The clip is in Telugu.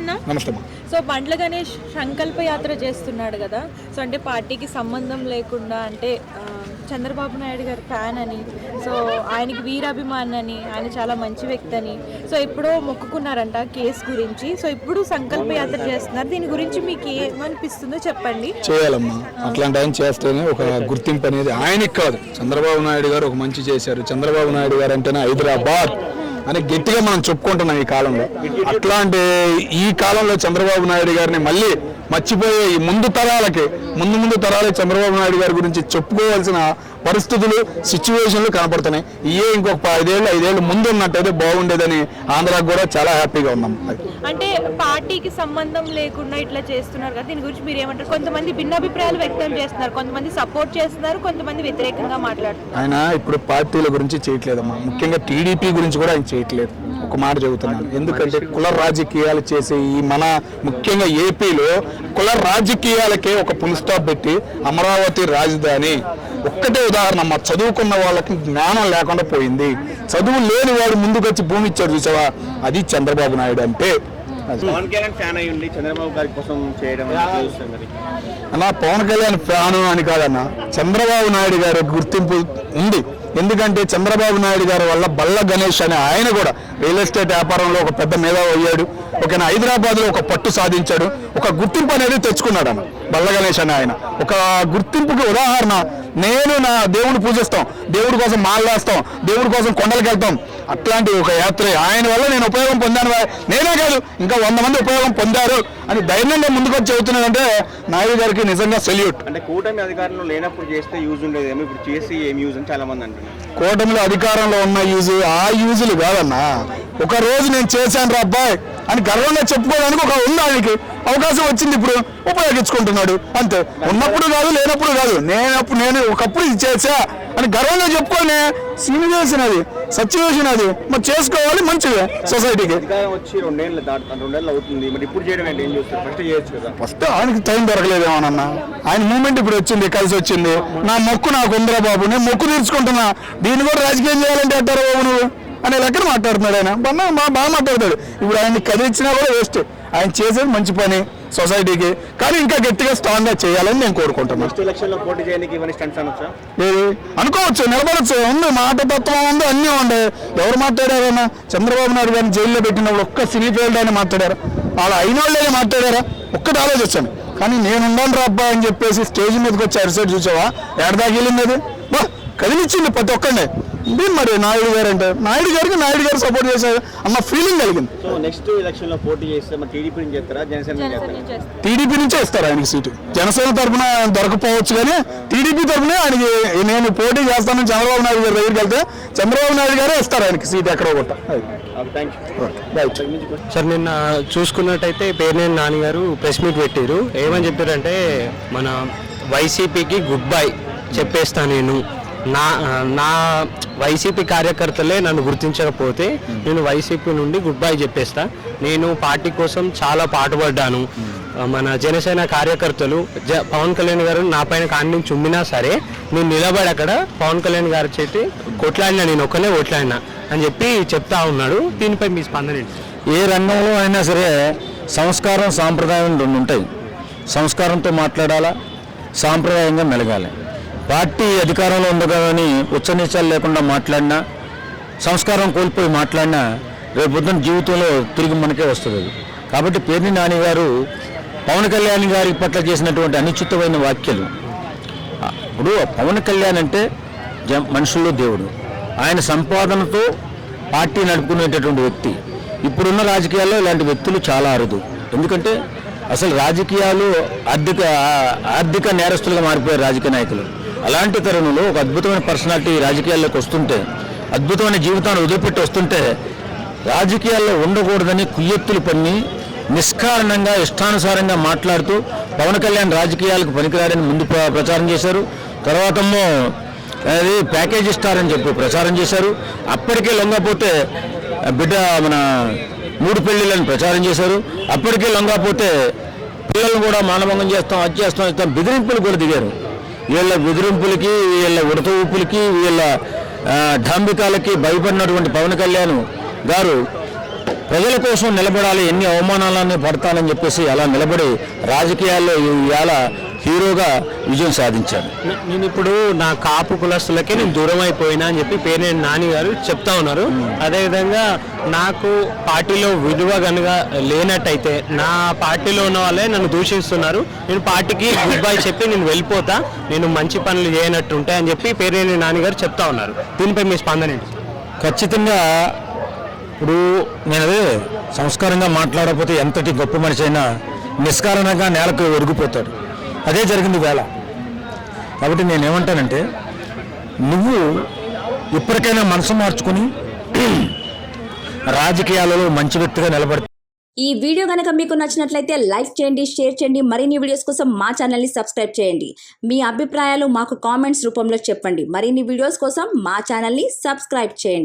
అన్న. నమస్తే. సో బండ్ల గణేష్ సంకల్ప యాత్ర చేస్తున్నాడు కదా, సో అంటే పార్టీకి సంబంధం లేకుండా, అంటే చంద్రబాబు నాయుడు గారి ఫ్యాన్ అని, సో ఆయనకి వీరాభిమాన్ అని, ఆయన చాలా మంచి వ్యక్తి అని, సో ఎప్పుడో మొక్కుకున్నారంట కేసు గురించి, సో ఇప్పుడు సంకల్ప యాత్ర చేస్తున్నారు. దీని గురించి మీకు ఏమనిపిస్తుందో చెప్పండి. చేయాలమ్మా, అట్లాంటి ఆయన చేస్తేనే ఒక గుర్తింపు అనేది ఆయనకి కాదు, చంద్రబాబు నాయుడు గారు ఒక మంచి చేశారు. చంద్రబాబు నాయుడు గారు అంటేనే హైదరాబాద్ అని గట్టిగా మనం చెప్పుకుంటున్నాం ఈ కాలంలో. అట్లాంటి ఈ కాలంలో చంద్రబాబు నాయుడు గారిని మళ్ళీ మర్చిపోయే ఈ ముందు తరాలకి చంద్రబాబు నాయుడు గారి గురించి చెప్పుకోవాల్సిన పరిస్థితులు, సిచ్యువేషన్లు కనపడుతున్నాయి. ఇయే ఇంకొక 5 ఏళ్ళు ముందు ఉన్నట్టయితే బాగుండేదని ఆంధ్రాకి కూడా చాలా హ్యాపీగా ఉన్నాం. అంటే పార్టీకి సంబంధం లేకుండా ఇట్లా చేస్తున్నారు కదా, దీని గురించి మీరు ఏమంటారు? కొంతమంది భిన్నాభిప్రాయాలు వ్యక్తం చేస్తున్నారు, కొంతమంది సపోర్ట్ చేస్తున్నారు, కొంతమంది వ్యతిరేకంగా మాట్లాడుతున్నారు. ఆయన ఇప్పుడు పార్టీల గురించి చేయట్లేదమ్మా, ముఖ్యంగా టీడీపీ గురించి కూడా ఆయన చేయట్లేదు. ఒక మాట చెబుతున్నాను, ఎందుకంటే కుల రాజకీయాలు చేసే ఈ మన ముఖ్యంగా ఏపీలో కుల రాజకీయాలకే ఒక ఫుల్ స్టాప్ పెట్టి అమరావతి రాజధాని ఒక్కటే ఉదాహరణ అమ్మా. చదువుకున్న వాళ్ళకి జ్ఞానం లేకుండా పోయింది. చదువు లేని వాడు ముందుకు వచ్చి భూమి ఇచ్చాడు చూసావా, అది చంద్రబాబు నాయుడు అంటే. అన్నా పవన్ కళ్యాణ్ ఫ్యాను అని కాదన్న, చంద్రబాబు నాయుడు గారి గుర్తింపు ఉంది. ఎందుకంటే చంద్రబాబు నాయుడు గారి వల్ల బల్ల గణేష్ అనే ఆయన కూడా రియల్ ఎస్టేట్ వ్యాపారంలో ఒక పెద్ద మేధావి అయ్యాడు. ఒక హైదరాబాద్లో ఒక పట్టు సాధించాడు, ఒక గుర్తింపు అనేది తెచ్చుకున్నాడు అన్న. బల్ల గణేష్ అనే ఆయన ఒక గుర్తింపుకి ఉదాహరణ. నేను నా దేవుడిని పూజిస్తాం, దేవుడి కోసం మాలేస్తాం, దేవుడి కోసం కొండలకు వెళ్తాం. అట్లాంటి ఒక యాత్ర ఆయన వల్ల నేను ఉపయోగం పొందాను, నేనే కాదు ఇంకా 100 మంది ఉపయోగం పొందారు అని ధైర్యంగా ముందుకు వచ్చి చెబుతున్నాడంటే నాయుడు గారికి నిజంగా సెల్యూట్. అంటే కూటమి అధికారంలో లేనప్పుడు చేస్తే యూజ్ ఉండేదేమో, ఇప్పుడు చేసి ఏం యూజ్ అని చాలా మంది అంటున్నారు. కూటమిలో అధికారంలో ఉన్న యూజ్ ఆ యూజులు కాదన్నా. ఒక రోజు నేను చేశాను రా అబ్బాయి అని గర్వంగా చెప్పుకోవడానికి ఒక ఉంది, ఆయనకి అవకాశం వచ్చింది, ఇప్పుడు ఉపయోగించుకుంటున్నాడు అంతే. ఉన్నప్పుడు కాదు, లేనప్పుడు కాదు. నేను ఒకప్పుడు ఇది చేసా అని గర్వంగా చెప్పుకొని సిచ్యువేషన్ అది సిచ్యువేషన్ అది మరి చేసుకోవాలి మంచిగా సొసైటీకి. వచ్చి 2 ఏళ్ళు అవుతుంది, మరి ఇప్పుడు చేయడం ఏంటి? ఏం చేస్తారు? ఫస్ట్ చేయొచ్చు కదా. ఫస్ట్ ఆయనకి టైం దొరకలేదేమోనన్నా. ఆయన మూమెంట్ ఇప్పుడు వచ్చింది, కలిసి వచ్చింది. నా మొక్కు నాకు ఉందిరా బాబు, నేను మొక్కు తీర్చుకుంటున్నా, దీన్ని కూడా రాజకీయం చేయాలంటే అంటారు బాబు నువ్వు అనే లెక్కన మాట్లాడుతున్నాడు ఆయన. బాగా మాట్లాడతాడు. ఇప్పుడు ఆయన్ని కదిలిచ్చినా కూడా వేస్ట్. ఆయన చేసేది మంచి పని సొసైటీకి, కానీ ఇంకా గట్టిగా స్ట్రాంగ్ గా చేయాలని నేను కోరుకుంటున్నాను. అనుకోవచ్చు, నిలబడచ్చు, ఉంది మాట తత్వం ఉంది, అన్నీ ఉండే. ఎవరు మాట్లాడారన్నా? చంద్రబాబు నాయుడు గారిని జైల్లో పెట్టినప్పుడు ఒక్క సినీ ఫీల్డ్ అని మాట్లాడారా? అలా అయిన వాళ్ళే మాట్లాడారా? ఒక్కటి ఆలోచించాను. కానీ నేనున్నాను రా అబ్బా అని చెప్పేసి స్టేజ్ మీదకి వచ్చి అరిసైడ్ చూసావా, ఏడదాకి వెళ్ళింది అది కదిలిచ్చింది ప్రతి ఒక్కరిని. ఇది మరి నాయుడు గారు అంటే నాయుడు గారు సపోర్ట్ చేశారు అన్న ఫీలింగ్ కలిగింది. సో నెక్స్ట్ ఎలక్షన్ లో పోటీ చేస్తే మరి టీడీపీ నుంచి చేస్తారా, జనసేన నుంచి చేస్తారా? టీడీపీ నుంచే ఇస్తారు ఆయనకి సీటు. జనసేన తరఫున దొరకపోవచ్చు, కానీ టీడీపీ తరఫున ఆయనకి నేను పోటీ చేస్తానని చంద్రబాబు నాయుడు గారి దగ్గరికి వెళ్తే చంద్రబాబు నాయుడు గారే ఇస్తారు ఆయనకి సీట్ ఎక్కడో కొట్ట. సార్ నిన్న చూసుకున్నట్టయితే పేర్నేని నాని గారు ప్రెస్ మీట్ పెట్టారు. ఏమని చెప్పారంటే మన వైసీపీకి గుడ్ బై చెప్పేస్తా, నేను నా వైసీపీ కార్యకర్తలే నన్ను గుర్తించకపోతే నేను వైసీపీ నుండి గుడ్ బై చెప్పేస్తా. నేను పార్టీ కోసం చాలా పాటుపడ్డాను. మన జనసేన కార్యకర్తలు పవన్ కళ్యాణ్ గారు నా పైన కాండి చుమ్మినా సరే నేను నిలబడి అక్కడ పవన్ కళ్యాణ్ గారి చేతి కొట్లాడినా, నేను ఒక్కనే కొట్లాడినా అని చెప్పి చెప్తా ఉన్నాడు. దీనిపై మీ స్పందన ఏంటి? ఏ రంగంలో అయినా సరే సంస్కారం, సాంప్రదాయం 2 ఉంటాయి. సంస్కారంతో మాట్లాడాలా, సాంప్రదాయంగా మెలగాలి. పార్టీ అధికారంలో ఉంది కానీ ఉచ్చనీచాలు లేకుండా మాట్లాడినా, సంస్కారం కోల్పోయి మాట్లాడినా రేపొద్దున జీవితంలో తిరిగి మనకే వస్తుంది. కాబట్టి పేర్నేని నాని గారు పవన్ కళ్యాణ్ గారి పట్ల చేసినటువంటి అనుచితమైన వ్యాఖ్యలు. ఇప్పుడు పవన్ కళ్యాణ్ అంటే మనుషుల్లో దేవుడు. ఆయన సంపాదనతో పార్టీ నడుపుకునేటటువంటి వ్యక్తి. ఇప్పుడున్న రాజకీయాల్లో ఇలాంటి వ్యక్తులు చాలా అరుదు. ఎందుకంటే అసలు రాజకీయాలు ఆర్థిక నేరస్తులుగా మారిపోయారు రాజకీయ నాయకులు. అలాంటి తరుణంలో ఒక అద్భుతమైన పర్సనాలిటీ రాజకీయాల్లోకి వస్తుంటే, అద్భుతమైన జీవితాన్ని వదిలిపెట్టి వస్తుంటే రాజకీయాల్లో ఉండకూడదని కుయ్యెత్తులు పన్ని నిష్కారణంగా ఇష్టానుసారంగా మాట్లాడుతూ పవన్ కళ్యాణ్ రాజకీయాలకు పనికిరాడని ముందు ప్రచారం చేశారు. తర్వాతమో అది ప్యాకేజ్ ఇస్తారని చెప్పి ప్రచారం చేశారు. అప్పటికే లొంగపోతే బిడ్డ మన 3 పెళ్లిళ్ళని ప్రచారం చేశారు. అప్పటికే లొంగపోతే పిల్లలను కూడా మానభంగం చేస్తాం, అది చేస్తాం, బెదిరింపులు కూడా దిగారు. వీళ్ళ బెదిరింపులకి, వీళ్ళ ఉడత ఊపులకి, వీళ్ళ ఢాంబికాలకి భయపడినటువంటి పవన్ కళ్యాణ్ గారు ప్రజల కోసం నిలబడాలి, ఎన్ని అవమానాలన్నీ పడతానని చెప్పేసి అలా నిలబడి రాజకీయాల్లో ఇవాళ హీరోగా విజయం సాధించాడు. నేను ఇప్పుడు నా కాపు కులస్తులకే నేను దూరం అయిపోయినా అని చెప్పి పేర్నేని నాని గారు చెప్తా ఉన్నారు. అదేవిధంగా నాకు పార్టీలో విలువ కనుక లేనట్టయితే నా పార్టీలో ఉన్న వాళ్ళే నన్ను దూషిస్తున్నారు, నేను పార్టీకి గుడ్ బై చెప్పి నేను వెళ్ళిపోతా, నేను మంచి పనులు చేయనట్టు ఉంటాయి అని చెప్పి పేర్నేని నాని గారు చెప్తా ఉన్నారు. దీనిపై మీ స్పందన ఏంటి? ఖచ్చితంగా ఇప్పుడు నేను అదే సంస్కారంగా మాట్లాడకపోతే ఎంతటి గొప్ప మనిషి అయినా నిష్కారణంగా నేలకు ఒరిగిపోతాడు. అదే జరిగింది వేళ. కాబట్టి నేనేమంటానంటే నువ్వు ఇప్పటికైనా మనసు మార్చుకుని రాజకీయాలలో మంచి వ్యక్తిగా నిలబడి. ఈ వీడియో కనుక మీకు నచ్చినట్లయితే లైక్ చేయండి, షేర్ చేయండి. మరిన్ని వీడియోస్ కోసం మా ఛానల్ని సబ్స్క్రైబ్ చేయండి. మీ అభిప్రాయాలు మాకు కామెంట్స్ రూపంలో చెప్పండి. మరిన్ని వీడియోస్ కోసం మా ఛానల్ని సబ్స్క్రైబ్ చేయండి.